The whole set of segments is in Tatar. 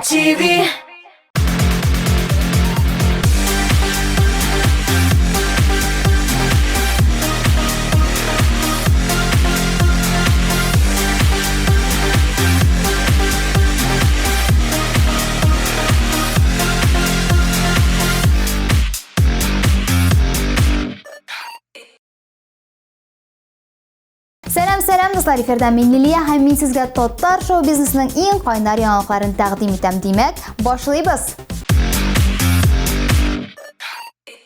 TV. Selam dostlar, efirden men Liliya һәм мин сезгә Тоттар шоу бизнесының иң кайнар яңалыкларын тәкъдим итәм. Димәк, башлыйбыз.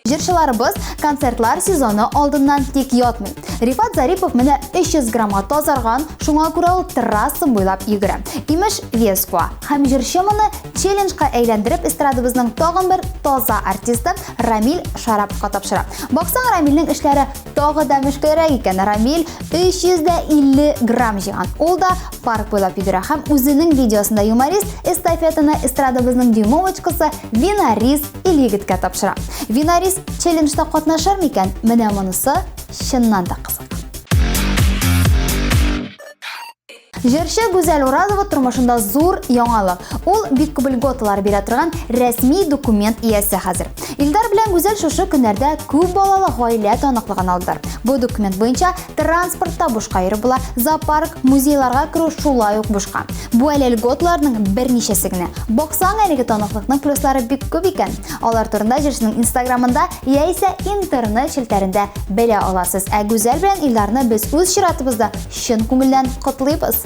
Җырчыларыбыз концертлар сезоны алдыннан тик ятмый. Рифат Зарипов менә 300 граммга тазарган, шуңа күрә ул трасса буйлап йөгерә. Имеш вес куа. Һәм җырчы моны челленджка әйләндереп эстрадыбызның тагын бер таза артисты Рамил Шараповка тапшыра. Баксаң, Рамилнең эшләре тагы да мөшкәрәк икән. Рамил 350 грамм җыган. Ул да парк буйлап йөгерә һәм үзенең видеосында юморист эстафетаны эстрадыбызның дюймовочкасы Винарис Ильягиткә тапшыра. Винарис челленджда катнашыр микән? Менә монысы чыннан да кызык. Җырчы Гүзәл Уразова тормышында зур яңалык. Ул бик күп льготалар бирә торган рәсми документ иясе хәзер. Илдар белән Гүзәл шушы көннәрдә күп балалы гаилә таныклыгын алдылар. Бу документ буенча транспортта бушка йөрү була, зоопарк, музейларга керү шулай ук бушка. Бу әле льготаларның берничәсе генә. Баксаң, әлеге таныклыкның плюслары бик күп икән. Алар турында җырчының Инстаграмында яисә интернет челтәрендә белә аласыз. Ә Гүзәл белән Илдарны без үз чиратыбызда чын күңелдән котлыйбыз.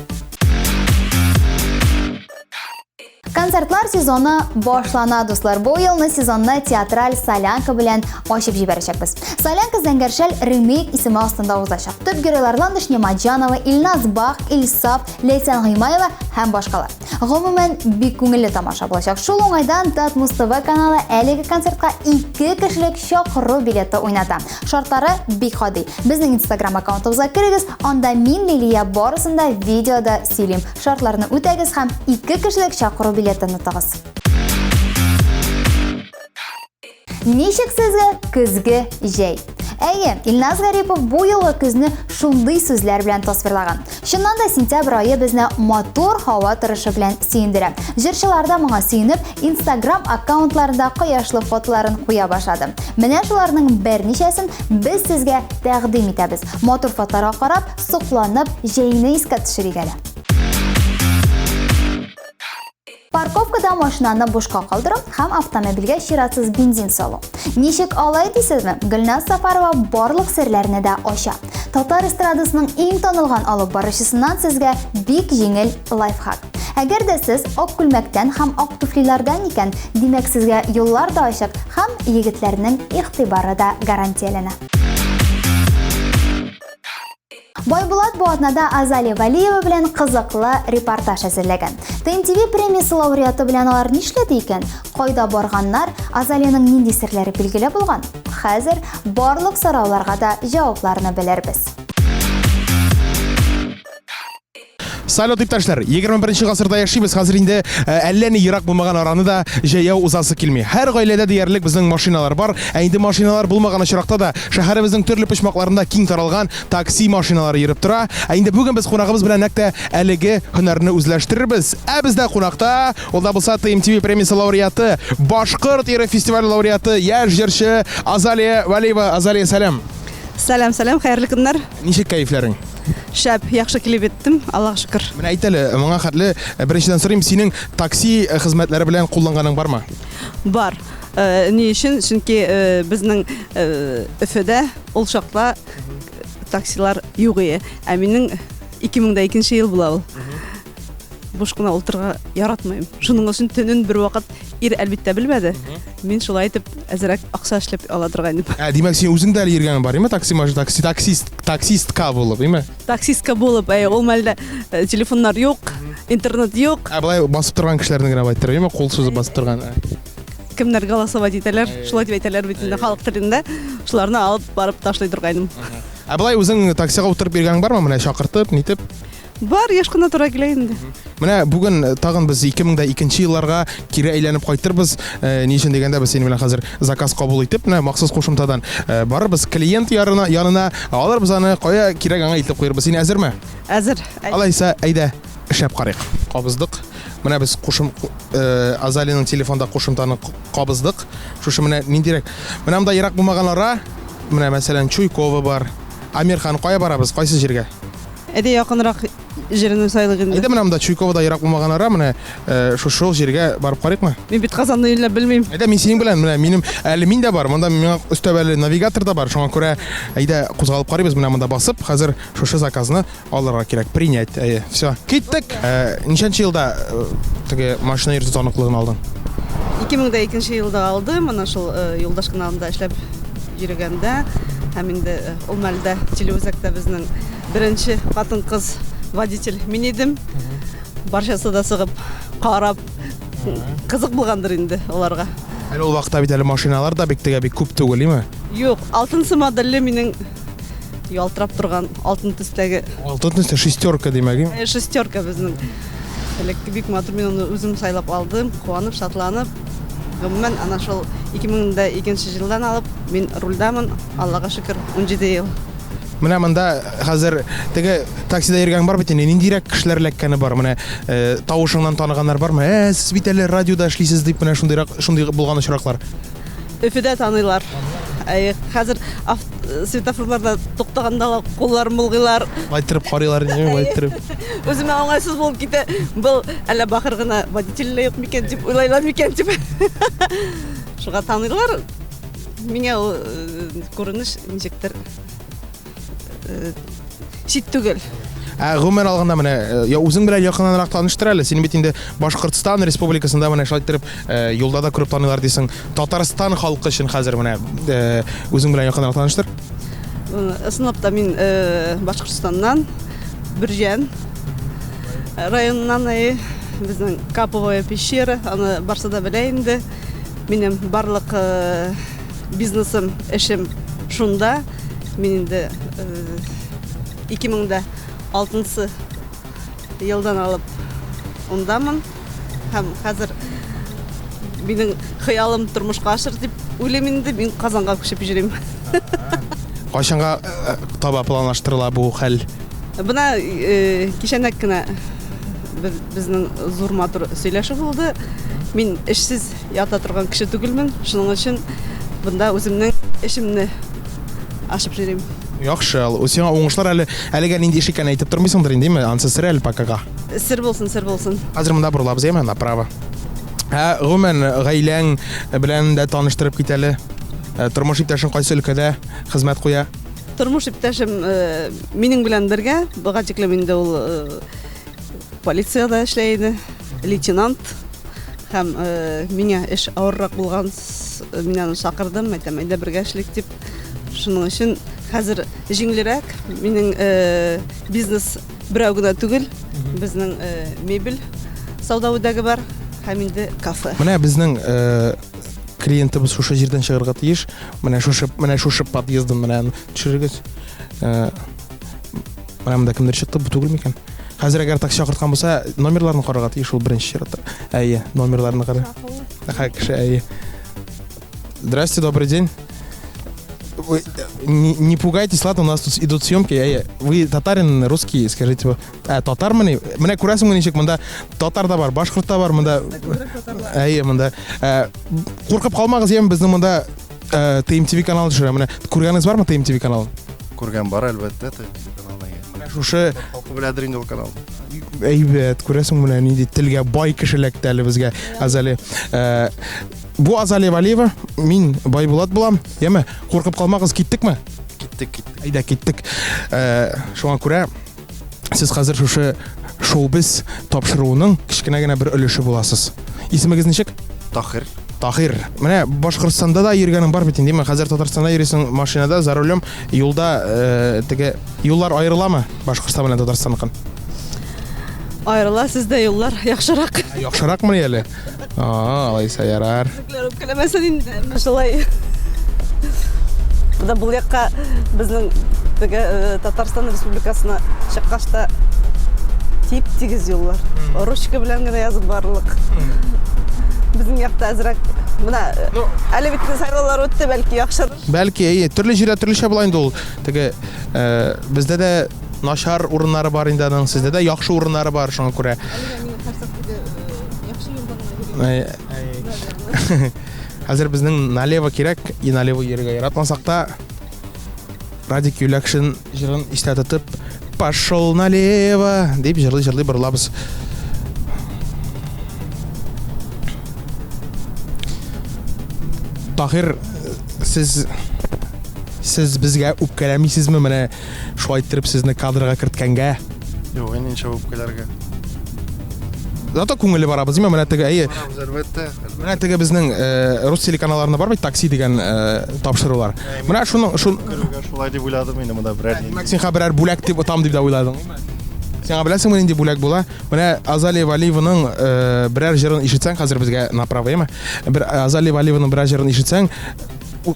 Концертлар сезоны башлана, дуслар. Бу елны сезонны театраль Солянка белән ачып җибәрәчәкбез. Солянка Зәңгәршәл ремейк исеме астында узачак. Төп геройлар Ландыш Немаджанова, Илназ Бах, Илсаф, Ләйсән Гыймаева һәм башкалар. Гомумән бик күңелле тамаша булачак. Шул уңайдан Татмус ТВ каналы әлеге концертка 2 кешелек чакыру билеты уйната. Шартлары бик гади. Безнең Instagram аккаунтыбызга кирегез, анда мин Лилия барысында видеода сөйлим. Шартларны үтәгез һәм 2 кешелек чакыру билетын утыгыз. Ничек сезгә көзге җәй? Әйе, Илназ Гарипов бу елгы көзне шундый сүзләр белән тасвирлаган. Чыннан да сентябрь айы безне мотор һава торышы белән сөендерә. Җырчылар да моңа сөенеп, Instagram аккаунтларында кояшлы фотоларын куя башлады. Менә шуларның берничәсен без сезгә тәкъдим итәбез. Мотор фотларга карап, сокланып, җәйне искә төшерик әле. Парковкада машинаны бушка калдырып һәм автомобильгә чиратсыз бензин салу. Ничек алай дисезме? Гөлназ Сафарова барлык серләрне дә ача. Татар эстрадасының иң танылган алып баручысыннан сезгә бик җиңел лайфхак. Әгәр дә сез ак күлмәктән һәм ак туфлилардан икән, димәк сезгә юллар да ачык һәм егетләрнең игътибары да гарантияләнә. Байбулат бу атнада Азалия Валиева белән кызыклы репортаж әзерләгән. ТНТВ премиясе лауреаты белән алар нишләде икән? Кайда барганнар? Азалияның нинди серләре билгеле булган? Хәзер барлык сорауларга да җавапларны белербез. Салют, иптәшләр. 21 гасырда яшибез. Хәзер инде әллә ни ерак булмаган араны да җәяү узасы килми. Һәр гаиләдә диярлек безнең машиналар бар. Ә инде машиналар булмаган очракта да шәһәребезнең төрле почмакларында киң таралган такси машиналары йөреп тора. Ә инде бүген без кунагыбыз белән нәкъ әлеге һөнәрне үзләштерербез. Ә бездә кунакта ул да булса ТМТВ премиясе лауреаты, Башкорт ире фестивале лауреаты, яшь җырчы Азалия Валиева. Азалия, сәлам. Сәлам, хәерле көннәр. Ничек кайфларың? Шәп, яхшы килеп еттем, Аллаһка шөкер. Менә әйт әле, моңа хәтле беренчедән сорыйм, синең такси хезмәтләре белән кулланганың бармы? Бар. Ни өчен? Чөнки безнең Өфөдә ул чакта таксилар юк иде. Ә минем 2002 ел була ул. Бушкына ултырга яратмыйм. Шуның өчен төнен бер вакыт ир әлбәттә белмәде. Мин шулай итеп әзрәк акча эшләп ала торган идем. Димәк, син үзең дә йөргән бар, име? Таксистка булып, име? Таксистка булып, ул мәлдә телефоннар юк, интернет юк. Булай басып торган кешеләрне генә әйттер, име? Кул сүзе басып торган. Кемнәр голосовать итәләр, шулай дип әйтәләр бит инде халык телендә. Шуларны алып барып ташлый торгайным. Булай үзең таксига утырып йөргән бармы? Менә чакыртып, нитеп? Бар, яшь кына тура килә инде. Менә бүген тагын без 2002 елларга кире әйләнеп кайтырбыз. Ни өчен дигәндә без синең белән хәзер заказ кабул итеп, менә махсус кушымтадан барыбыз клиент янына, алырбыз аны, кая кирәк аңа илтеп куярбыз. Син әзерме? Әзер. Алайса, әйдә, эшләп карыйк. Кабыздык. Менә без Азалиның телефонда кушымтаны кабыздык. Шушы менә ниндирәк. Менә монда ерак булмаганларга, менә мәсәлән Чуйкова бар. Амирхан кая барабыз? Кайсы җиргә? Әйдә якынрак җиренә сайлык инде. Әйдә менә монда Чуйковада ерак булмаганларга, менә шул җиргә барып карыйкмы? Мин бит Казанны юллап белмим. Әйдә мин синең белән, менә минем әле мин дә бар. Монда миңа өстәвәле навигатор да бар. Шуңа күрә әйдә кузгалып карыйбыз, менә монда басып, хәзер шушы заказны алырга кирәк. Принять. Әйе, всё. Киттек. Ничәнче елда теге машина йөртү таныклыгын алдың? 2002 елда алдым, ана шул юлдаш каналында эшләп йөргәндә, һәм инде ул мәлдә телевизорда безнең беренче хатын-кыз водитель мин идем. Барчасы да сыгып, карап, кызык булгандыр инде аларга. Әле ул вакытта бит әле машиналар да бик күп түгел, име? Юк, 6нчы модельле минем ялтырап торган алтын төстәге Алтын төстә шестерка димәк. шестерка безнең. Элекке бик матур, мин аны үзем сайлап алдым, куанып, шатланып. Гомумән ана шул 2002 елдан алып мин рульдамын, Аллага шөкер, 17 ел. Менә монда хәзер теге таксида йөргән бар бит, ниндирәк кешеләр ләккәне бар. Менә тавышыңнан таныганнар бармы? Сез бит әле радиода эшлисез дип менә шундый булган очраклар. Өфөдә таныйлар. Хәзер светофорларда туктаганда куллар мылгылар. Байтырып карыйлар, байтырып. Үземә аңайсыз булып китә. Бу әллә бахыр гына водитель юк микән дип уйлайлар микән дип. Шуга таныйлар. Миңа ул күренеш ничектер чит түгел. Гомумән алганда менә үзең белән якыннанрак таныштыр әле. Син бит инде Башкортстан Республикасында менә шулай итеп юлда да күреп таныйлар дисең. Татарстан халкы өчен хәзер менә үзең белән якыннанрак таныштыр. Ысынлапта мин Башкортстаннан, Бирҗән районыннан, безнең Каповая пещера, аны барса да белә инде. Минем барлык бизнесым, эшем шунда. Мин инде 2006 елдан алып ондамын. Һәм хәзер минем хыялым тормышка ашыр дип уйлыйм инде, мин Казанга күчеп йөрим. Кайчанга таба планлаштырыла бу хәл? Бuna кичәнәк кенә безнең зур матур сөйләшү булды. Мин эшсез ята торган кеше түгелмен. Шуның өчен бunda үземнең эшемне ашып йөрим. Яхшы, сиңа уңышлар әлегә нинди эш икәнен әйтеп тормыйсыңдыр инде, име? Ансы сер әле покага. Сер булсын, сер булсын. Хәзер монда бурылабыз, яме, направо. Гомумән гаиләң белән дә таныштырып кит әле. Тормыш иптәшең кайсы өлкәдә хезмәт куя? Тормыш иптәшем минең белән бергә, буга тиклем инде ул полициядә эшләй иде, лейтенант. Һәм миңа эш авыррак булган, мин аны чакырдым, әйтәм, әйдә бергә эшлик дип. Шуның өчен хәзер җиңелрәк. Минең бизнес берәү генә түгел, безнең мебель сауда үзәге бар, һәм инде кафе. Менә безнең клиентыбыз шушы җирдән чыгарга тиеш. Менә шушы подъездын менә төшерегез. Менә монда кемдер чыкты, бу түгел микән? Хәзер әгәр такси чакырткан булса, номерларны карарга тиеш ул беренче чиратта. Әйе, номерларны кара. Кеше, әйе. Здравствуйте, добрый день. Вы не пугайтесь, ладно, у нас тут идут съемки. Вы татарин, русский, скажите. Татармыни? Менә күрәсеңме ничек монда татар да бар, башкорт та бар монда. Әйе, монда. Куркып калмагыз, яме безнең монда TMTV каналы төшерә. Менә күргәнегез бармы TMTV каналын? Күргән бар, әлбәттә, каналны. Менә шушы Халкы беләдер инде ул канал. Әйбәт, күрәсең менә нинди телгә бай кешеләктә әле безгә Азали. Бу Азали Валиева, мин Байбулат булам. Яме, куркып калмагыз, киттекме? Киттек. Әйдә, киттек. Шуңа күрә сез хәзер шушы шоу-биз тапшыруының кичкенә генә бер өлеше буласыз. Исемегез ничек? Тахир. Тахир. Менә Башкортстанда да йөргәнең бар бит инде. Мен хәзер Татарстанда йөрисең машинада, за рулем, юлда теге юллар аерыламы Башкортстан белән Татарстанныкын? Аерыла, сездә юллар яхшырак. Яхшыракмы әле? Алайса ярар. Көләмәсен инде, шулай. Буда бу якка безнең теге Татарстан Республикасына чыккачта тип-тигез юллар. Ручка белән генә язып барлык. Безнең якта әзрәк бuna әле бит сайлаулар үтте, бәлки яхшыр. Бәлки, төрле җирдә төрлечә була инде ул. Теге бездә дә начар урыннары бар инде, аның сездә дә яхшы урыннары бар, шуңа күрә. Хәзер безнең налево кирәк, и налево йөрергә яратмасак та Радик Юлякшин җырын истә тотып «Пошел налево» дип җырлый борылабыз. Тахир, сез безгә үпкәләмисезме менә шулай иттереп сезне кадрга керткәнгә? Юк, инде үпкәләргә. Зато күңеле барабыз, менә теге Әлбәттә. менә теге безнең рус телеканалларында бар бит такси дигән тапшырулар. Менә шуның Шулай дип уйладым инде монда берәр. Син хәбәрәр бүләк дип атам дип дә уйладың. Син беләсеңме инде бүләк була? Менә Азалия Валиеваның берәр җырын ишетсәң, хәзер безгә направоеме? Бер Азалия Валиеваның берәр җырын ишетсәң,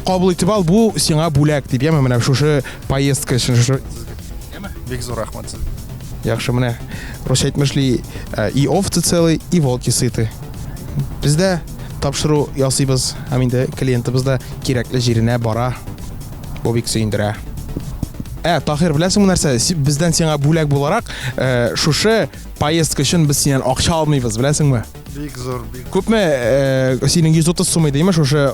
кабул итеп ал, бу сиңа бүләк дип, яме менә шушы поездка өчен. Бик зур рәхмәт сезгә. Яхшы менә русча әйтмешли, и овцы целый, и волки сыты. Бездә тапшыру ясыйбыз, һәм инде клиентыбыз да кирәкле җиренә бара. Бу бик сөендерә. Тахир, беләсеңме нәрсә? Бездән сиңа бүләк буларак, шушы поездка өчен без синнән акча алмыйбыз, беләсеңме? Бик зур, бик. Күпме синең 130 сум идеме шушы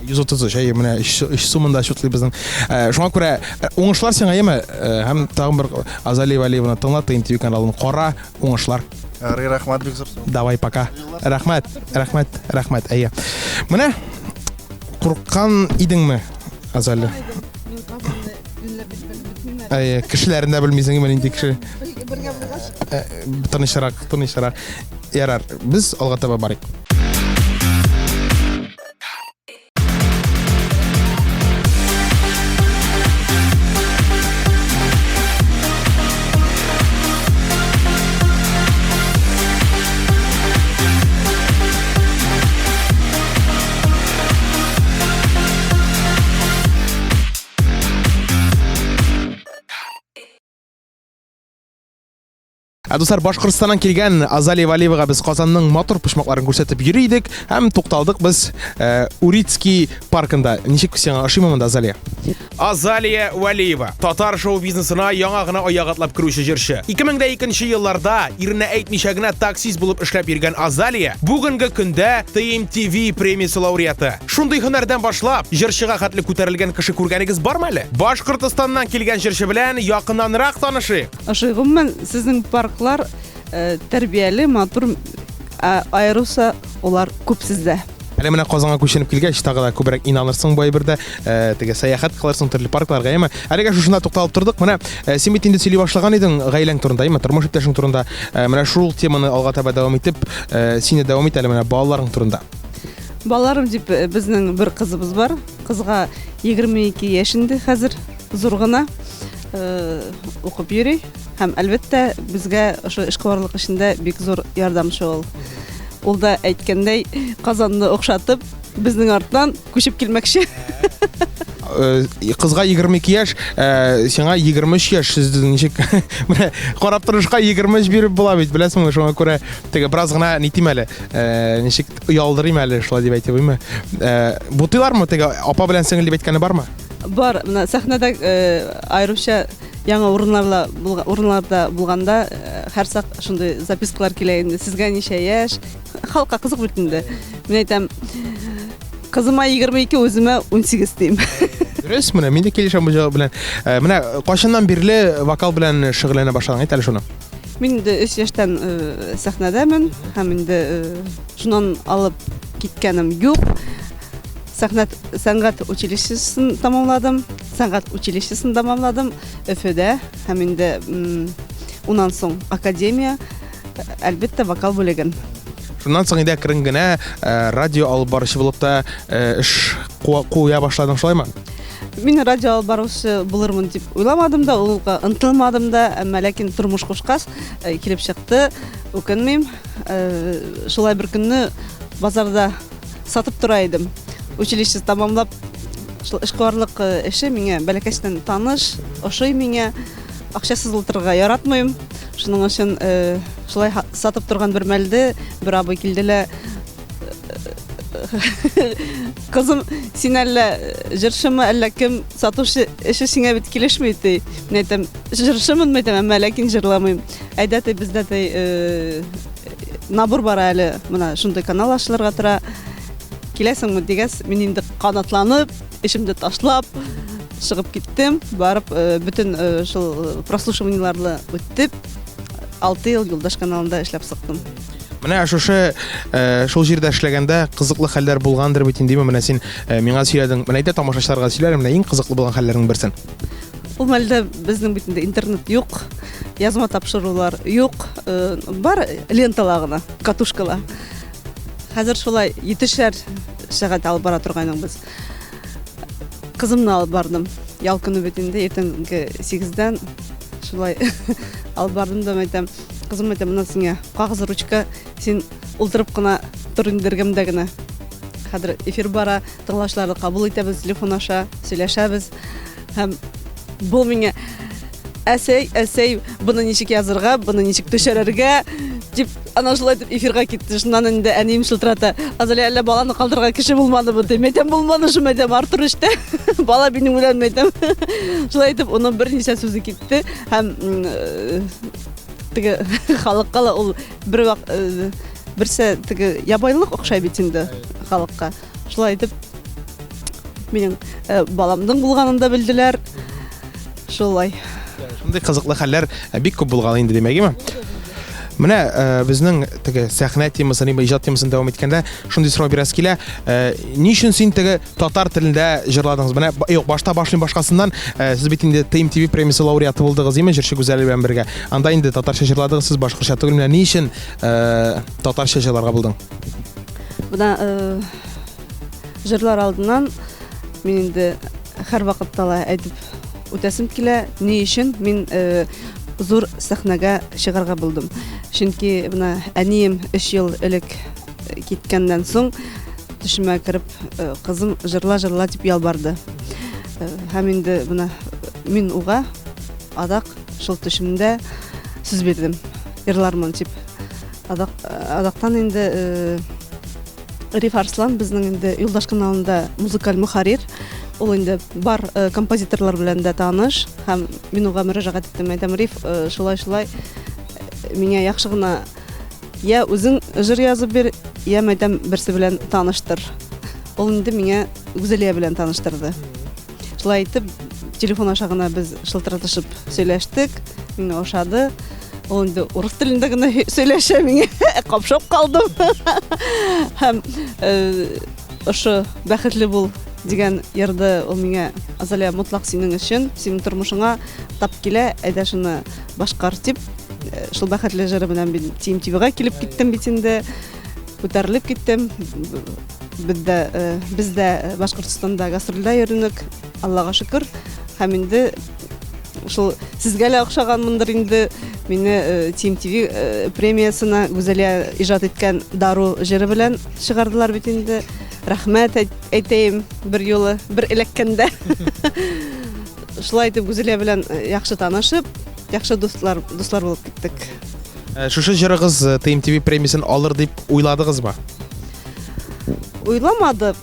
130 şey менә 3 сумында шутлый безнең. Шуңа күрә уңышлар сиңа яме, һәм тагын бер Азалия Валиеваны тыңлат, интервью каналын кара, уңышлар. Рәхмәт бик зур. Давай пока. Рәхмәт. Әйе. Менә курккан идеңме, Азалия? Әйе, кешеләрен дә белмисеңме инде кеше? Тынычрак. Ярар, без алга таба барыйк. Достар, Башкортстаннан килгән Азалия Валиевага без Казанның матур почмакларын күрсәтеп йөри идек һәм тукталдык без Урицкий паркында. Ничек сиңа ошыймы монда, Азалия? Азалия Валиева, татар шоу-бизнесына яңа гына аяк атлап керүче җырчы. 2002 елларда иренә әйтмичә генә таксист булып эшләп йөргән Азалия бүгенге көндә TMTV премиясе лауреаты. Шундый һөнәрдән башлап җырчыга хәтле күтәрелгән кеше күргәнегез бармы әле? Башкортстаннан килгән җырчы белән якыннанрак танышыйк. Гомумән сезнең парклар тәрбияле, матур, айрылса олар күп сездә. Әле менә Казанга күченеп килгәч, тагы да күбрәк инанырсың бу әйбердә, теге сәяхәт кылырсың төрле паркларга, яме. Әлегә шушында тукталып тордык. Менә син бит инде сөйли башлаган идең гаиләң турында, яме, тормыш иптәшең турында. Менә шул теманы алга таба дәвам итеп, сине дәвам ит әле менә балаларың турында. Балаларым дип безнең бер кызыбыз бар. Кызга 22 яшендә хәзер, зур гына укып йөри. Һәм әлбәттә безгә ошо эшкуарлык эшендә бик зур ярдәмче ул. Ул да әйткәндәй, Казанны охшатып, безнең арттан күчеп килмәкче. Кызга 22 яшь, сиңа 23 яшь, сез ничек менә карап торышка 23 биреп була бит, беләсеңме, шуңа күрә теге бераз гына нитим әле. Ничек ялдырыйм әле, шулай дип әйтәбезме? Бутыйлармы теге апа белән сеңел дип әйткәне бармы? Бар, менә сәхнәдә айрыша яңа урыннарда булганда һәр сак шундый запискалар килә инде. Сезгә ничә яшь? Халыкка кызык бит инде. Мин әйтәм, кызыма 22, үземә 18 дим. Дөрес, менә мин дә килешәм бу җавап белән. Менә кашыннан бирле вокал белән шөгыльләнә башлаган, әйт әле шуны. Мин инде 3 яшьтән сәхнәдәмен, һәм инде шуннан алып киткәнем юк. Сәнгать училищесын тамамладым. Өфөдә, һәм инде уннан соң академия, әлбәттә вокал бүлеген. Шуннан соң инде кирен генә радио алып баручы булып та эш куя башладың, шулаймы? Мин радио алып баручы булырмын дип уйламадым да, улга ынтылмадым да, әмма ләкин тормыш кушкач килеп чыкты. Үкенмим. Шулай бер көнне базарда сатып тора идем. Училище тамамлап, эшкуарлык эше миңа бәләкәчтән таныш, ошый миңа, акчасыз ултырырга яратмыйм. Шуның өчен шулай сатып торган бер мәлдә бер абый килделәр. Кызым, син әллә җырчымы, әллә кем, сатучы эше сиңа бит килешми ди. Мин әйтәм, җырчымын, әмма ләкин җырламыйм. Әйдәте бездә набор бар әле, мына шундай канал ачылырга тора. Киләсеңме дигәс, мин инде канатланып, эшемне ташлап чыгып киттем, барып бүтән шул прослушиваниеларны үттеп, 6 ел Юлдаш каналында эшләп сыктым. Менә шушы шул җирдә эшләгәндә кызыклы хәлләр булгандыр бит инде, менә син миңа сөйләдең. Менә әйтә тамашачыларга сөйләр, менә иң кызыклы булган хәлләрнең берсен. Ул мәлдә безнең бит инде интернет юк, язма тапшырулар юк, бар ленталар гына, катушкалар. Хәзер шулай 7 сәгать алып бара торгайның без. Кызымны алып бардым. Ял көне бит инде иртәнге 8-дән шулай алып бардым да әйтәм, кызым әйтәм, менә сиңа кагыз ручка, син ултырып кына тор индергәмдә генә. Хәзер эфир бара, тыңлаучыларны кабул итәбез, телефон аша сөйләшәбез. Һәм бу миңа әсәй, буны ничек язырга, буны ничек төшерергә дип ана шулай дип эфирга китте. Шуннан инде әнием шылтырата. Азалия әллә баланы калдырга кеше булмадымы ди. Мәйтәм булмады шу, мәйтәм Артур эштә. Бала минем белән мәйтәм. Шулай дип оның берничә сүзе китте. Һәм теге халыкка ул берсе теге ябайлык охшай бит инде халыкка. Шулай дип минем баламның булганын да белделәр. Шулай. Шундый кызыклы хәлләр бик күп булган инде димәгеме? Менә безнең теге сәхнә темасын, иҗат темасын дәвам иткәндә шундый сорау бирәс килә. Ни өчен син теге татар телендә җырладыңыз? Менә юк, башта башлыйм башкасыннан, сез бит инде TMTV премиясе лауреаты булдыгыз, име, җырчы Гүзәл белән бергә. Анда инде татарча җырладыгыз, сез башкача түгел. Менә ни өчен татарча җырларга булдың? Бuna җырлар алдыннан мин инде һәр вакытта әйтеп үтәсем килә, ни өчен мин зур сәхнәгә чыгарга булдым. Чөнки бuna әнием 3 ел элек киткәннән соң төшемә кереп, кызым җырла дип ялбарды. Һәм инде бuna мин уга адак шул төшемдә сүз бирдем. Ирлармын дип. Адактан инде Риф Арслан безнең инде Юлдаш каналында музыкаль мөхәррир. Ул инде бар композиторлар белән дә таныш, һәм мин уга мөрәҗәгать иттем. Әйтәм, Риф, шулай миңа яхшы гына я үзең җыр язып бир, я әйтәм, берсе белән таныштыр. Ул инде миңа Гүзәлия белән таныштырды. Шулай итеп, телефон аша гына без шылтыратышып сөйләштек, миңа ошады. Ул инде урыс телендә генә сөйләшә, миңа капшап калдым. Һәм ошо бәхетле бул дигән ярды ул миңа Азалия мотлак синең өчен, синең тормышыңа тап килә, әйдә шуны башкар дип, шул бәхетле җыры белән мин TMTV-га килеп киттем бит инде, күтәрелеп киттем. Без дә Башкортстанда гастрольдә йөрдек, Аллага шөкер. Һәм инде шул сезгә лә охшаганмындыр инде, мине TMTV премиясына Гүзәлия иҗат иткән Дару җыры белән чыгардылар бит инде. Рәхмәт әйтәйем бер юлы, бер элеккәндә. Шулай итеп Гүзәлия белән яхшы танышып, яхшы дуслар булып киттек. Шушы җырыгыз TMTV премиясын алыр дип уйладыгызмы? Уйламадык,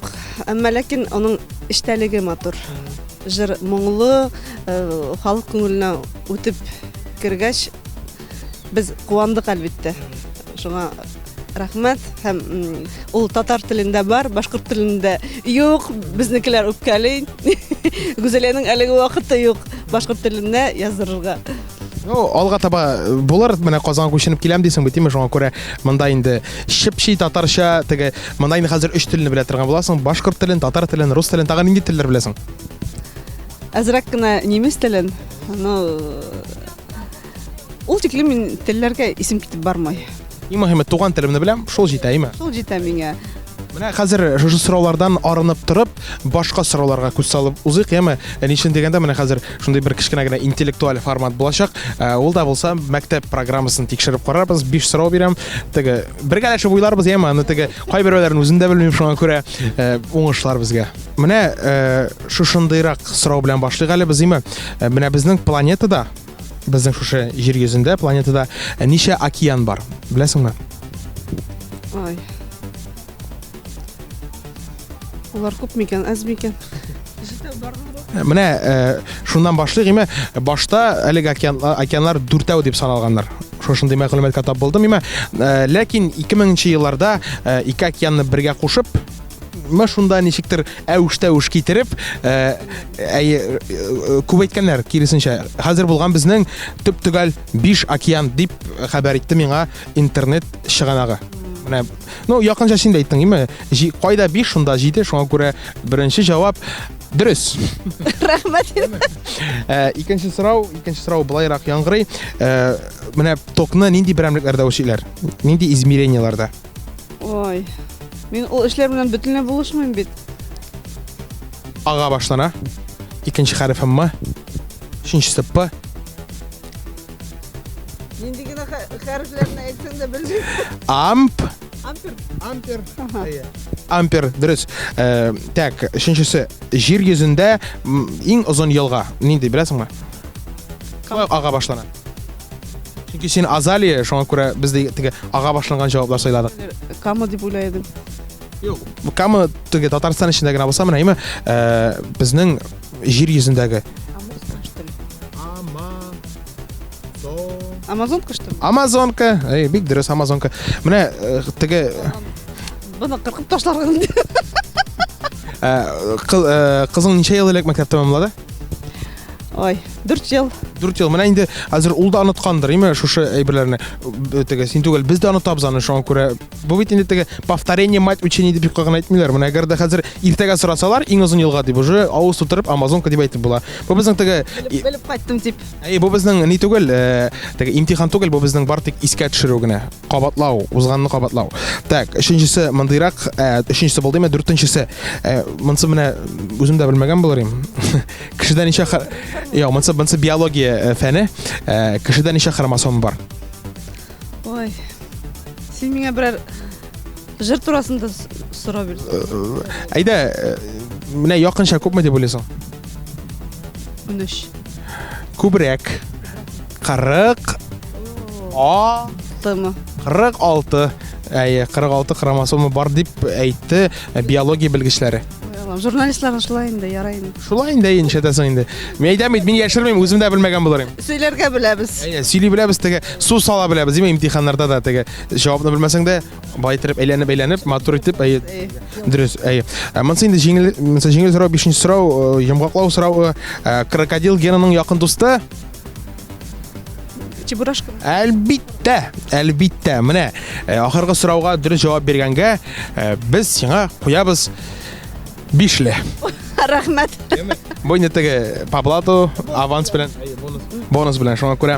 әмма ләкин аның эчтәлеге матур. Җыр моңлы, халык күңеленә үтеп кергәч, без куандык әлбәттә. Шуңа рәхмәт. Һәм ул татар телендә бар, башкорт телендә юк. Безнекеләр үпкәли. Гүзәлиянең әлеге вакыты юк башкорт телендә язырга. Алга таба булыр, менә Казанга күченеп киләм дисең бит, шуңа күрә монда инде чыпчы татарча, теге монда инде хәзер 3 телне белә торган буласың. Башкорт телен, татар телен, рус телен, тагын нинди телләр беләсең? Әзрәк кенә немец телен. Ул тиклем мин телләргә исем китеп бармай. Иң мөһиме туган телемне беләм, шул җитә, име? Шул җитә миңа. Менә хәзер шушы сораулардан арынып торып, башка сорауларга күз салып узыйк, яме? Ничен дигәндә менә хәзер шундый бер кичкенә генә интеллектуаль формат булачак. Ул да булса мәктәп программасын тикшереп карарбыз, 5 сорау бирәм. Теге бергәләшеп уйларбыз, яме? Аны теге кайберләрен үзендә белмим, шуңа күрә уңышлар безгә. Менә шушындыйрак сорау белән башлыйк әле без, име? Менә безнең планетада, безнең шушы җир йөзендә, планетада ничә океан бар? Беләсеңме? Ой. Улар күп микән, аз микән? Менә шуннан башлыйк, име? Башта әлеге океаннар 4 дип саналганнар. шушындай мәгълүматка тап булдым. Ләкин 2000нче елларда ике океанны бергә кушып, шунда ничектер әвеш китереп, күп әйткәннәр киресенчә. Хәзер булган безнең төп төгәл 5 океан дип хәбәр итте миңа интернет чыганагы. Менә, якынча син дә әйттең, име? Кайда 5, шунда 7, шуңа күрә беренче җавап дөрес. Рәхмәт. Икенче сорау булайрак яңгырый. Менә токны нинди берәмлекләрдә үлчиләр? Нинди измеренияларда? Ой. Мин ул эшләр белән бөтенләй булышмыйм бит. Ага башлана. Икенче хәреф М. Өченчесе П. Нинди генә хәрефләрне әйтсәң дә белмим. Ампер. Ампер, дөрес. Так, өченчесе җир йөзендә иң озын елга. Нинди беләсеңме? Ага башлана. Чөнки син Азалия, шуңа күрә бездә теге ага башланган җаваплар сайладык. Кама дип уйлайдым. Юк. Кама теге Татарстан эчендә генә булса, менә безнең җир йөзендәге Амазонка что? Амазонка. Бик дөрес, Амазонка. Менә теге Буны кыркып ташларга инде. Кызың ничә ел элек мәктәптә тәмамлады? Ой, 4 ел. 4 ел. Менә инде хәзер ул да оныткандыр, име, шушы әйберләрне. Теге син түгел, без дә онытабыз аны, шуңа күрә бу бит инде теге повторение мать учения дип калган әйтмиләр. Менә әгәр дә хәзер иртәгә сорасалар, иң озын елга дип уже авыз тутырып Амазонка дип әйтеп була. Бу безнең теге Белеп кайттым дип. бу безнең ни түгел, теге имтихан түгел, бу безнең бар тик искә төшерү генә. Кабатлау, узганны кабатлау. Так, өченчесе мындайрак, өченчесе булды, менә дүртенчесе. Монсы менә үзем дә белмәгән булырым. Кешедә ничә монсы биология фәне. Кешедә ничә хромосом бар? Ой. Син миңа берәр җыр турасында сорау бирсәң. Әйдә, менә якынча күпме дип уйлыйсың? 13. Күбрәк. 40. Тымы. 46. 46 хромосомы бар дип әйтте биология белгечләре. Журналистлар шулай инде, ярай инде. Шулай инде инде шәтәсең инде. Мен әйтәм бит, мин яшермим, үзем дә белмәгән булырым. Сөйләргә беләбез. Сөйли беләбез, теге су сала беләбез, диме имтиханнарда да теге җавапны белмәсәң дә байтырып әйләнеп, матур итеп, дөрес, Монсы инде җиңел сорау, 5нче сорау, йомгаклау сорау, крокодил генының якын дусты. Чебурашка. Әлбиттә. Менә ахыргы сорауга дөрес җавап биргәнгә без сиңа куябыз 5ле. Рәхмәт. Бу инде теге Паблато аванс белән, бонус белән шуңа күрә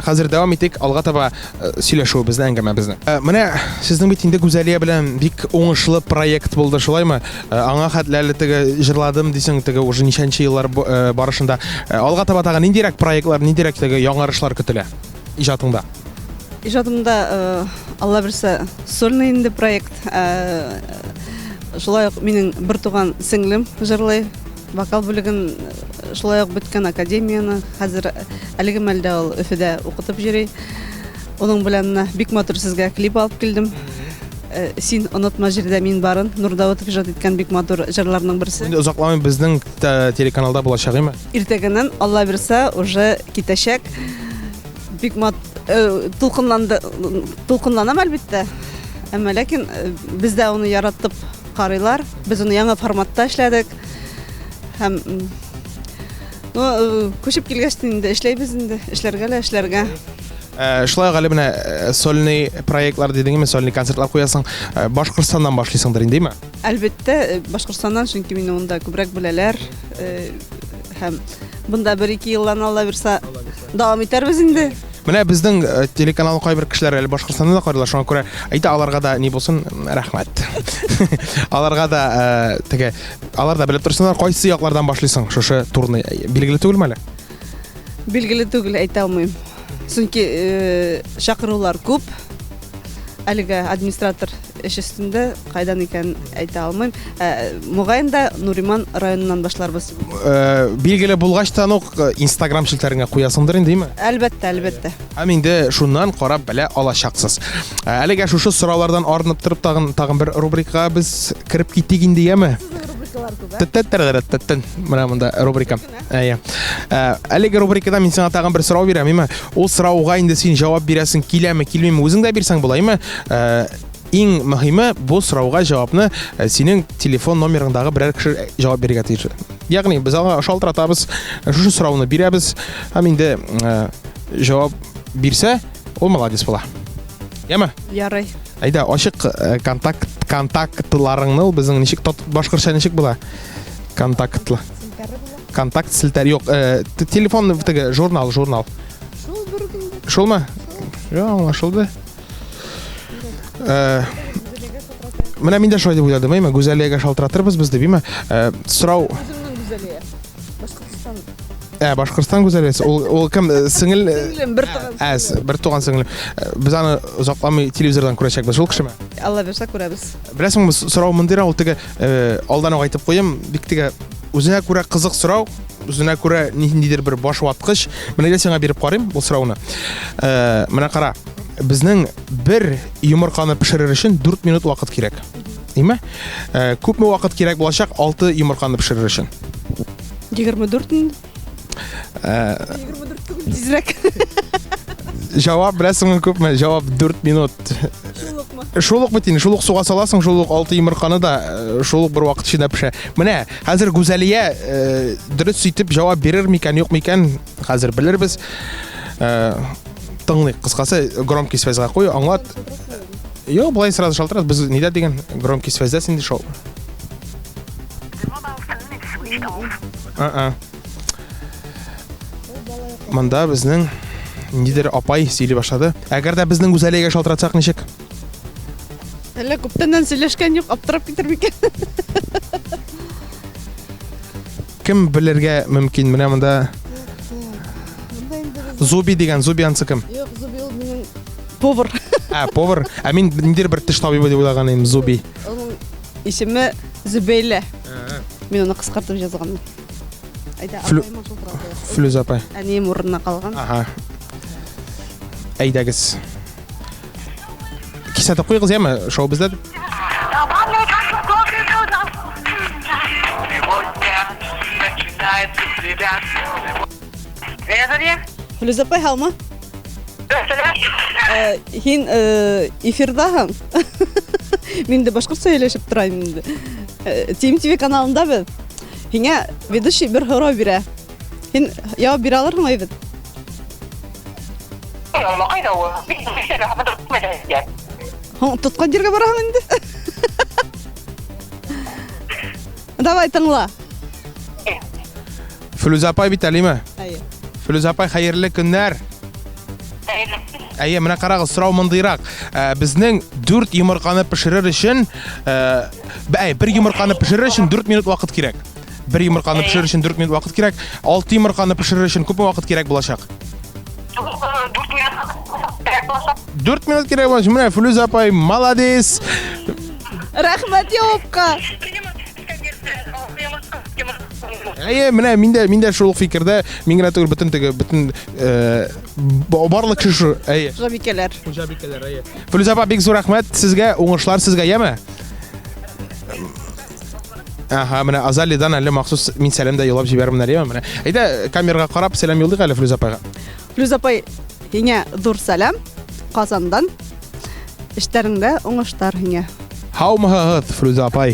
хәзер дәвам итик, алга таба сөйләшү безнең әңгәмәбезне. Менә сезнең бит инде Гүзәлия белән бик уңышлы проект булды, шулаймы? Аңа хәтләле теге җырладым дисең, теге уже ничәнче еллар барышында. Алга таба тагын ниндирәк проектлар, ниндирәк теге яңарышлар көтелә иҗатыңда? Иҗатымда Алла берсе сольный инде проект. Шулай ук минең бер туган сеңлем җырлый, вокал бүлеген шулай ук беткән академияны хәзер әлеге мәлдә ул Өфөдә укытып йөри. Уның белән бик матур сезгә клип алып килдем. Син онытма җирдә мин барын, Нурдаутов иҗат иткән бик матур җырларның берсе. Инде озакламый безнең телеканалда булачак, име? Иртәгәннән Алла берсе уже китәчәк. Бик тулкынланам әлбәттә. Әмма ләкин бездә уны яратып карыйлар. Без уны яңа форматта эшләдек. Һәм күчеп килгәч инде эшләйбез инде, эшләргә. Шулай гали менә сольный проектлар дидеңме, сольный концертлар куясың, Башкортстаннан башлыйсыңдыр инде, име? Әлбәттә, Башкортстаннан, чөнки мине монда күбрәк беләләр. Һәм бунда 1-2 еллан Алла бирсә дәвам итәрбез инде. Менә безнең телеканалны кайбер кешеләр әле Башкортстанда да карыйлар, шуңа күрә әйтә, аларга да ни булсын, рәхмәт. Аларга да теге, алар да белеп торсыннар, кайсы яклардан башлыйсың шушы турны, билгеле түгелме әле? Билгеле түгел, әйтә алмыйм. Чөнки чакырулар күп. Әлегә администратор эш өстендә, кайдан икән әйтә алмыйм. Мугаен да Нуриман районыннан башларбыз. Билгеле булгач та Instagram шилтәреңә куясыңдыр инде, име? Әлбәттә. Һәм инде шуннан карап белә алачаксыз. Әлегә шушы сораулардан арынып торып тагын бер рубрикага без кирип киттек инде, яме? Менә монда рубрика. Әйе. Әлеге рубрикада мин сиңа тагын бер сорау бирәм, ул сорауга инде син җавап бирәсең киләме, килмиме, үзең дә бирсәң булаймы? Иң мөһиме бу сорауга җавапны синең телефон номерыңдагы берәр кеше җавап бирергә тиеш. Ягъни без аңа шалтыратабыз, шушы сорауны бирәбез, һәм инде җавап бирсә, ул молодец була. Яме? Ярый. Әйдә, ачык контактларыңны безнең ничек башкортча ничек була? Контакт селтәр юк. Телефон теге журнал. Шул бер көндә. Шулмы? Йа, аңлашылды. Менә мин дә шулай дип уйладым, әйме, гүзәллегә шалтыратырбыз без дип, әйме. Сорау Үземнең гүзәлие. Башкортстан. Башкортстан гүзәллеге. Ул кем? Сеңел? Сеңлем, бер туган. Бер туган сеңлем. Без аны озакламый телевизордан күрәчәкбез. Шул кешеме? Алла берсә күрәбез. Беләсеңме, сорау мондый ул теге алдан ук әйтеп куям, бик теге үзенә күрә кызык сорау, үзенә күрә ниндидер бер баш ваткыч. Менә дә сиңа биреп карыйм бу сорауны. Менә кара. Безнең бер йомырканы пешерер өчен 4 минут вакыт кирәк. Әйме? Күпме вакыт кирәк булачак 6 йомырканы пешерер өчен? 24 мин. 24 түгел, тизрәк. Җавап беләсеңме күпме? Җавап 4 минут. Шулыкмы? Шулык бит инде, шулык суга саласың, шулык 6 йомырканы да шулык бер вакыт эчендә пешә. Менә хәзер Гүзәлия дөрес сөйтеп җавап бирер микән, юк микән? Хәзер белербез. Тыңлыйк, кыскасы громкий связьга куй, аңлат. Йо, булай сразу шалтырат, без нидә дигән громкий связьда синде шул. Монда безнең нидер апай сөйли башлады. Әгәр дә безнең Гүзәлиягә шалтыратсак ничек? Әллә күптәннән сөйләшкән юк, аптырап китер микән? Кем белергә мөмкин? Менә монда Зуби дигән, Зуби ансы кем? Юк, Зуби ул минең повар. Повар. Мин ниндидер бер теш табибы дип уйлаган идем, Зуби. Оның исеме Зөбәйлә. Мин аны кыскартып жазганмын. Әйдә, апайма шултырады. Флүз апай. Әнием урынына калган. Әйдәгез. Кисәтеп куйгыз, яме? Шоу бездә. Флүз апай, һаумы? Һин эфирдаһың. Мин дә башкортча сөйләшеп торам инде. ТМТV каналында бит. Һиңә ведущий бер һорау бирә. Һин җавап бирә алырсың бит? Тоткан җиргә бараһың инде. Давай тыңла. Флүз апай бит әлеме? Әйе. Флүз апай, хәерле көннәр. Әйе, менә карагыз, сорау мондыйрак. Безнең 4 йомырканы пешерер өчен, бер йомырканы пешерер өчен 4 минут вакыт кирәк. Бер йомырканы пешерер өчен 4 минут вакыт кирәк. 6 йомырканы пешерер өчен күпме вакыт кирәк булачак? 4 минут кирәк булачак. Менә Флүз апай, молодец. Рәхмәт җавапка. Әйе, менә мин дә шул фикердә, мин генә түгел, бөтен барлык кеше, әйе. Җабикәләр. Җабикәләр, әйе. Флүз апа, бик зур рәхмәт сезгә, уңышлар сезгә, яме? Менә Азалидан әле махсус мин сәлам да юллап җибәрмнәр, яме? Менә. Әйдә, камерага карап сәлам юлдыйк әле Флүз апайга. Флүз апай, һиңә зур сәлам Казандан. Эшләреңдә уңышлар һиңә. Һаумыгыз, Флүз апай.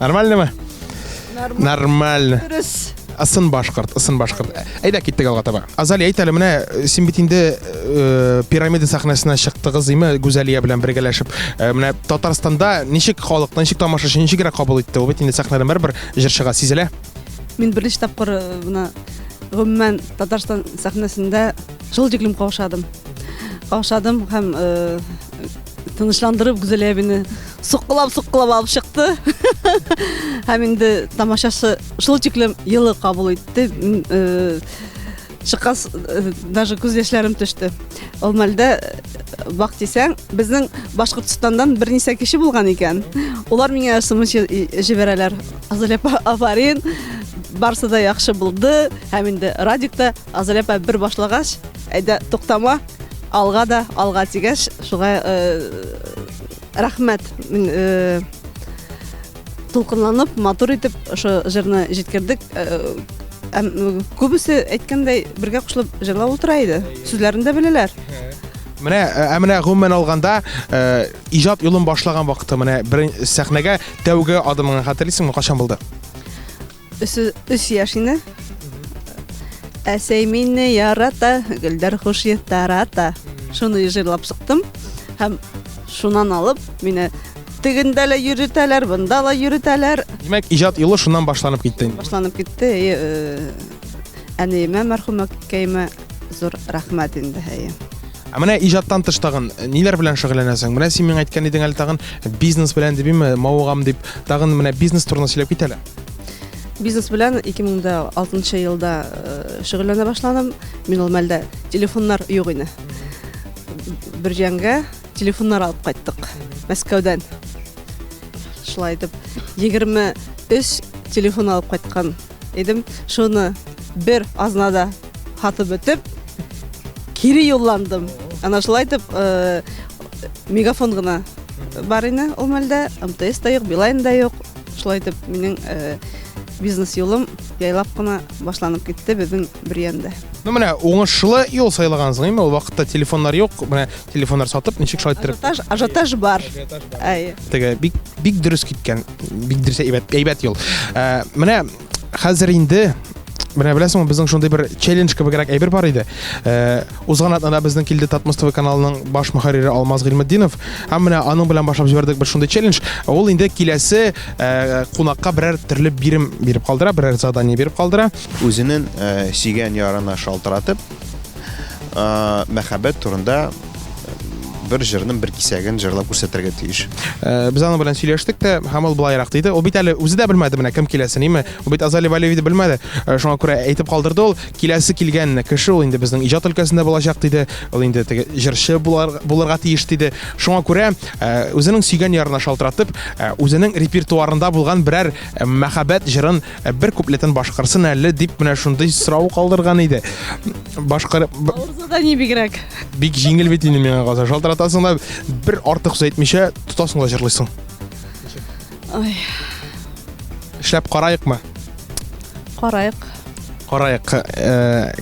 Нормальныймы? Нормально. Дөрес. Ысын башкорт. Әйдә киттек алга таба. Азали, әйт әле, менә син бит инде пирамида сахнасына чыктыгыз, име, Гүзәлия белән бергәләшеп. Менә Татарстанда ничек халык, ничек тамашачы, ничек кабул итте? Ул бит инде сахнадан бер җырчыга сизелә. Мин беренче тапкыр буны гомумән Татарстан сахнасында җылҗыклым каушадым. Һәм тынычландырып Гүзәлия мине суккылап алып чыкты. Һәм инде тамашасы шул тиклем йылы кабул итте. Чыккас даже күз яшьләрем төште. Ул мәлдә бак дисәң, безнең Башкортстандан берничә кеше булган икән. Улар миңа смс җибәрәләр. Азалия афарин, барсы да яхшы булды. Һәм инде радикта Азалия бер башлагач, әйдә туктама, алга тигәч, шуга рәхмәт. Мин тулкынланып, матур итеп ошо җырны җиткердек. Күбесе әйткәндәй бергә кушылып җырлап утыра иде. Сүзләрен дә беләләр. Менә гомумән алганда иҗат юлын башлаган вакыты менә бер сәхнәгә тәүге адымың хәтерлисеңме, качан булды? 3 яшь инде. Әсәй мине ярата, гөлдәр хуш тарата. Шуны җырлап чыктым һәм шуннан алып мине тегендә лә йөртәләр, бында ла йөртәләр. Димәк, иҗат юлы шуннан башланып китте. Башланып китте. Әниемә, мәрхүмә кәймә зур рәхмәт инде. Менә иҗаттан тыш тагын ниләр белән шөгыльләнәсең? Менә син миңа әйткән идең әле тагын бизнес белән дибиме, мавыгам дип, тагын менә бизнес турында сөйләп кит әле. Бизнес белән 2006 елда шөгыльләнә башладым. Мин ул мәлдә телефоннар юк иде. Бер җәнгә телефоннар алып кайттык Мәскәүдән. Шулай итеп 23 телефон алып кайткан идем. Шуны бер азнада хатып бетеп кире юлландым. Ана шулай итеп мегафон гына бар иде ул мәлдә, МТС та юк, Билайн да юк. Шулай итеп минең бизнес юлым яйлап кына башланып китте безнең бер янда. Ну менә уңышлы юл сайлагансың, ул вакытта телефоннар юк, менә телефоннар сатып ничек шулай иттереп. Ажиотаж бар. Теге бик дөрес киткән, бик дөрес әйбәт юл. Менә хәзер инде менә беләсеңме, безнең шундый бер челлендж кебегрәк әйбер бар иде. Узган атнада безнең килде Татмас ТВ каналының баш мөхәррире Алмаз Гыйльметдинов. Һәм менә аның белән башлап җибәрдек бер шундый челлендж. Ул инде киләсе кунакка берәр төрле бирим биреп калдыра, берәр задание биреп калдыра. Үзенең сөйгән ярына шалтыратып, мәхәббәт турында бер җырның бер кисәген җырлап күрсәтергә тиеш. Без аның белән сөйләштек тә, һәм ул булайрак диде. Ул бит әле үзе дә белмәде менә кем киләсен, име? Ул бит Азали Валиевич белмәде. Шуңа күрә әйтеп калдырды ул, киләсе килгән кеше ул инде безнең иҗат өлкәсендә булачак диде. Ул инде теге җырчы булырга тиеш диде. Шуңа күрә үзенең сөйгән ярына шалтыратып, үзенең репертуарында булган берәр мәхәббәт җырын бер куплетын башкарсын әле дип менә шундый сорау калдырган иде. Башкарып Урзада ни бигрәк. Бик җиңел бит инде миңа калса. Шалтыратасың да бер артык сүз әйтмичә тотасың да җырлыйсың. Ой. Эшләп караекмы? Караек. Караек.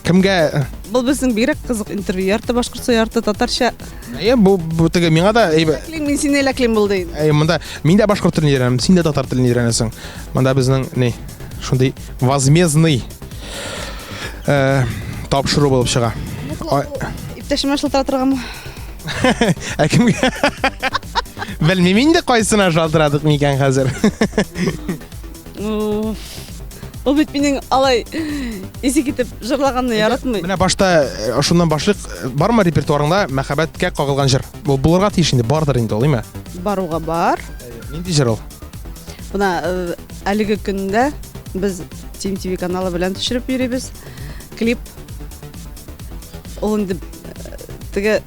Кемгә Бу безнең бигрәк кызык интервью, ярты башкортча, ярты татарча. Бу теге миңа да Мин сине ләклим булды. монда мин дә башкорт телен өйрәнәм, син дә татар телен өйрәнәсең. Монда безнең ни шундый возмездный тапшыру булып чыга. Иптәшемә шылтыратырганмы? Кемгә? Белмим инде кайсына шалтырадык микән хәзер. Ул бит минең алай исе китеп җырлаганны яратмый. Менә башта шуннан башлык бармы репертуарыңда мәхәббәткә кагылган җыр? Бу булырга тиеш инде, бардыр инде ул, име? Баруга бар. Нинди җыр ул? Буна әлеге көндә без Team TV каналы белән төшереп йөрибез. Клип. Ул инде теге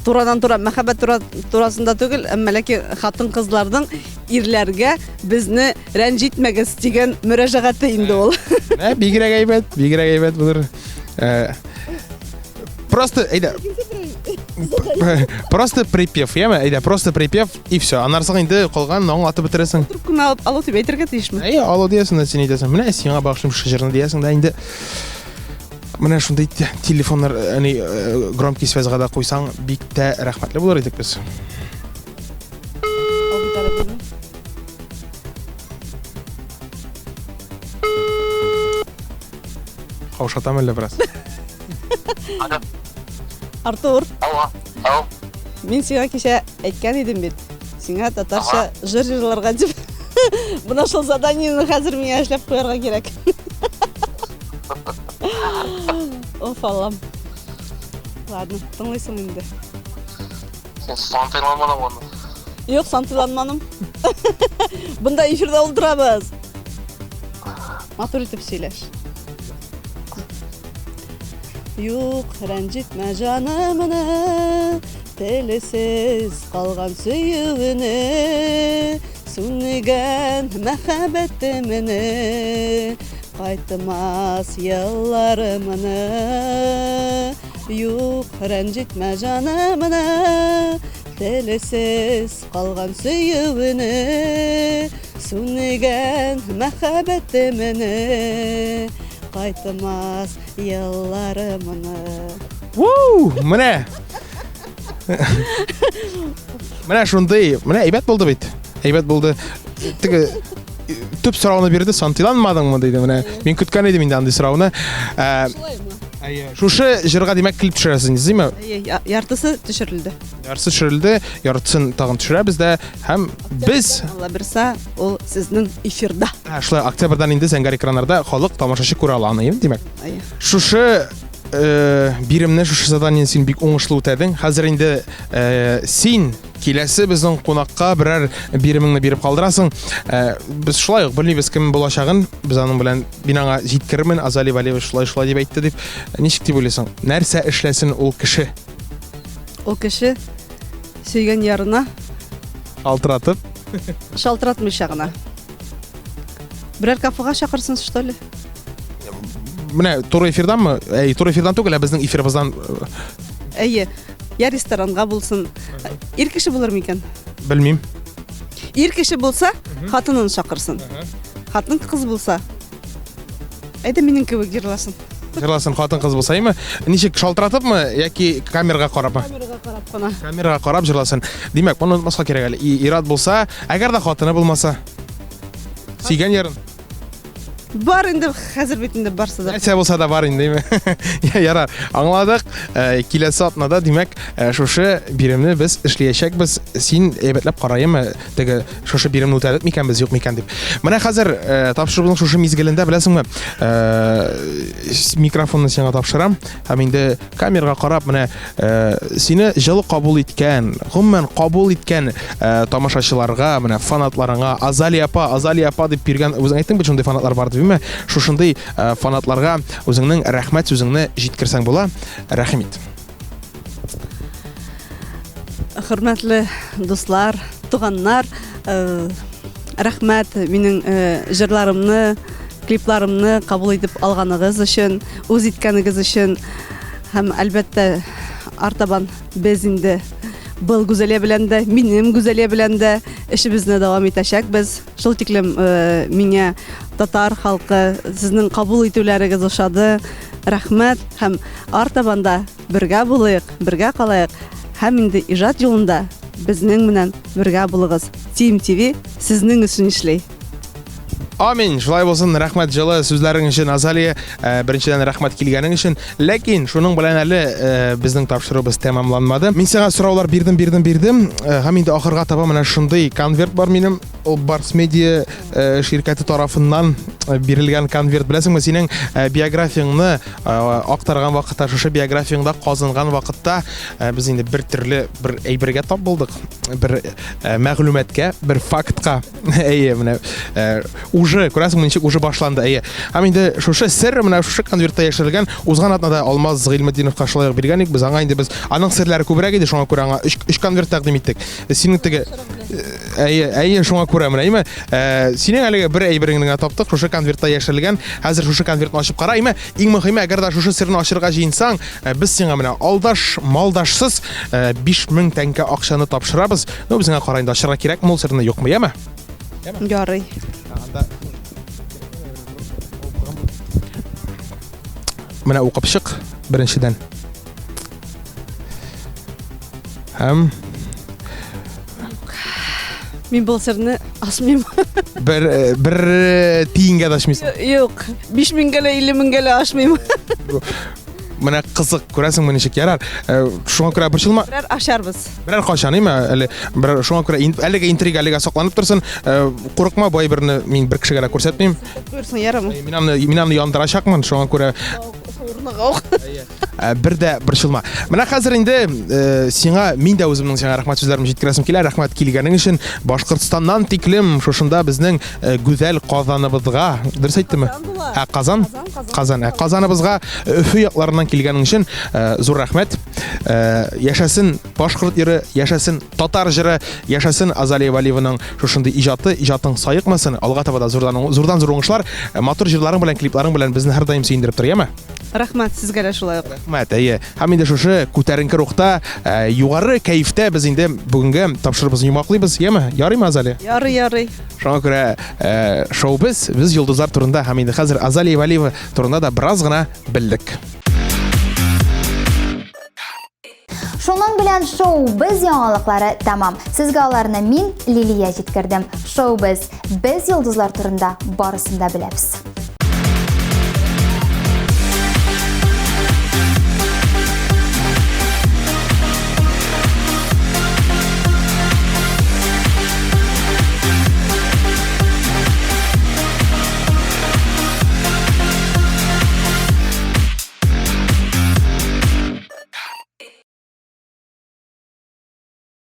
турадан-тура мәхәббәт турасында түгел, әмма ләкин хатын-кызларның ирләргә безне рәнҗитмәгез дигән мөрәҗәгате инде ул. Бигрәк әйбәт булыр. Просто Просто припев, яме? Әйдә, просто припев и все. Анарсың инде калган, аңлатып бетерәсең. Трубканы алып дип әйтергә тиешме? Алу диясең, син әйтәсең. Менә сиңа багышлым җырны диясең да инде. Менә шундый телефоннар, громкий связьга да куйсаң, бик тә рәхмәтле булыр идек без. Каушатам әле бераз. Артур. Ау. Мин сиңа кичә әйткән идем бит. Сиңа татарча җыр җырларга дип. Буна шул заданиены хәзер миңа эшләп куярга кирәк. Офалам. Ладно, тыңлыйсың инде. Сен сантайланмадың. Юк, сантайланманым. Бunda эфирдә ултырабыз. Матур итеп сөйләш. Юк, рәнҗитмә җанымны, телесез калган сөюне, сүнегән мәхәббәтемне, кайтмас елларымны. Юк, рәнҗитмә җанымны, Телесез қалған сүйеуіне, сүнеген мәхәббәтіміне, қайтымас елларымыны. Менә. Менә шундый, менә әйбәт булды бит. Әйбәт булды. Теге төп сорауны бирде, сантиланмадыңмы диде менә. Мин көткән идем инде андый сорауны. Шушы җырга димәк клип төшерәсез, димме? Яртысы төшерелде. Яртысы төшерелде, яртысын тагын төшерәбез дә һәм без Алла берсә, ул сезнең эфирда. шулай октябрьдан инде зәңгәр экраннарда халык тамашачы күрә ала аны, димәк. Шушы биремне, шушы заданиены син бик уңышлы үтәдең. Хәзер инде син киләсе безнең кунакка берәр биремеңне биреп калдырасың. Без шулай ук белмибез кем булачагын, без аның белән бинаңа җиткермен, Азали Валиев шулай дип әйтте дип. Ничек дип уйлыйсың? Нәрсә эшләсен ул кеше? Ул кеше сөйгән ярына Алтыратып. шалтыратмыйча гына. Берәр кафега чакырсын, что ли? Менә туры эфирданмы? Туры эфирдан түгел, безнең эфирыбыздан Әйе, я ресторанга булсын. Ир кеше булыр микән? белмим. Ир кеше булса, хатынын чакырсын. Хатын кыз булса, әйдә минең кебек җырласын. Җырласын хатын кыз булса, име? Ничек шалтыратыпмы яки камерага карапмы? Камерага карап кына. Камерага карап җырласын. Димәк, моны унутмаска кирәк әле. Ират булса, әгәр дә хатыны булмаса, сөйгән ярын. Бар инде хәзер бит инде барсы да. Нәрсә булса да бар инде, име? Ярар, аңладык. Киләсе атнада, димәк, шушы биремне без эшләячәкбез. Син әйбәтләп карайымы, теге шушы биремне үтәдек микән, юк микән дип. Менә хәзер тапшырылган шушы мизгелендә беләсеңме? Микрофонны сиңа тапшырам. Һәм инде камерага карап, менә сине җылы кабул иткән, гомумән кабул иткән тамашачыларга, менә фанатларыңа Азали апа дип биргән, үзең әйттең бит шундый фанатлар бар дип. Шушындай фанатларга үзеңнең рәхмәт сүзеңне җиткерсәң була. Рәхим ит. Хөрмәтле дуслар, туганнар, рәхмәт минең җырларымны, клипларымны кабул итеп алганыгыз өчен, үз иткәнегез өчен һәм әлбәттә артабан без инде был гүзәлия белән дә, минем гүзәлия белән дә эшебезне дәвам итәчәкбез. Шул тиклем миңа татар халкы сезнең кабул итүләрегез ошады. Рәхмәт һәм артабанда бергә булыйк, бергә калыйк һәм инде иҗат юлында безнең менән бергә булыгыз. Team TV сезнең өчен эшли. Амин. Шулай булсын. Рәхмәт җылы сүзләрең өчен, Азалия. Беренчедән рәхмәт килгәнең өчен. Ләкин шуның белән әле безнең тапшырыбыз тәмамланмады. Мин сиңа сораулар бирдем. Һәм инде ахырга таба менә шундый конверт бар минем. Ул Барс Медиа şirkәте тарафыннан бирелгән конверт. Беләсеңме, синең биографияңны актарган вакытта, шушы биографияңда казынган вакытта без инде бер төрле бер әйбергә тап булдык. Бер мәгълүматкә, бер фактка. Әйе, менә уже, күрәсең, ничек уже башланды. Әйе. Һәм инде шушы сер менә шушы конвертта яшерелгән. Узган атнада Алмаз Гыйльметдиновка шулай биргән идек. Без аңа инде без аның серләре күбрәк иде, шуңа күрә аңа 3 конверт тәкъдим иттек. Синең теге әйе, шуңа күрә менә, име? Синең әлеге бер әйбергә таптык, шушы конвертта яшерелгән. Хәзер шушы конвертны ачып кара, име? Иң мөһиме, әгәр дә шушы серне ачырга җыенсаң, без сиңа менә алдаш, малдашсыз 5000 тәңкә акчаны тапшырабыз. Ну, безгә кара инде ачырга кирәкме ул серне, юкмы, яме? Ярый. Менә укып чык беренчедән. Һәм Мин бу серне асмыйм. бер тиенгә дашмыйсың. Юк, 5000 гәлә 50 мең гәлә ашмыйм. Менә кызык, күрәсеңме ничек ярар. Шуңа күрә борчылма. Берәр ашарбыз. Берәр качан, име? Әле бер шуңа күрә әлеге интрига әлегә сакланып торсын. Курыкма, бай берне мин бер кешегә күрсәтмим. Күрсен, ярамы. Мин аны яндырачакмын, шуңа күрә бер дә борчылма. Менә хәзер инде сиңа мин дә үземнең сиңа рәхмәт сүзләремне җиткерәсем килә. Рәхмәт килгәнең өчен. Башкортстаннан тиклем шушында безнең гүзәл Казаныбызга, дөрес әйттемме? Казан. Казаныбызга Өфе якларыннан килгәнең өчен зур рәхмәт. Яшәсен башкорт ире, яшәсен татар җыры, яшәсен Азалия Валиеваның шушындый иҗатың саекмасын. Алга таба да зурдан зур уңышлар, матур җырларың белән, клипларың белән безне һәр даим сөендереп тор, яме? Рәхмәт. Рәхмәт сезгә дә шулай ук. Рәхмәт, әйе. Һәм инде шушы күтәренке рухта, югары кәефтә без инде бүгенге тапшырыбызны йомаклыйбыз, яме? Ярыймы, Азалия? Ярый. Шуңа күрә шоу без йолдызлар турында һәм инде хәзер Азалия Валиева турында да бераз гына белдек. Шуның белән шоу-біз яңалыклары тәмам. Сезгә аларны мин, Лилия, җиткердем. Шоу-біз, без йолдызлар турында барысын да беләбез.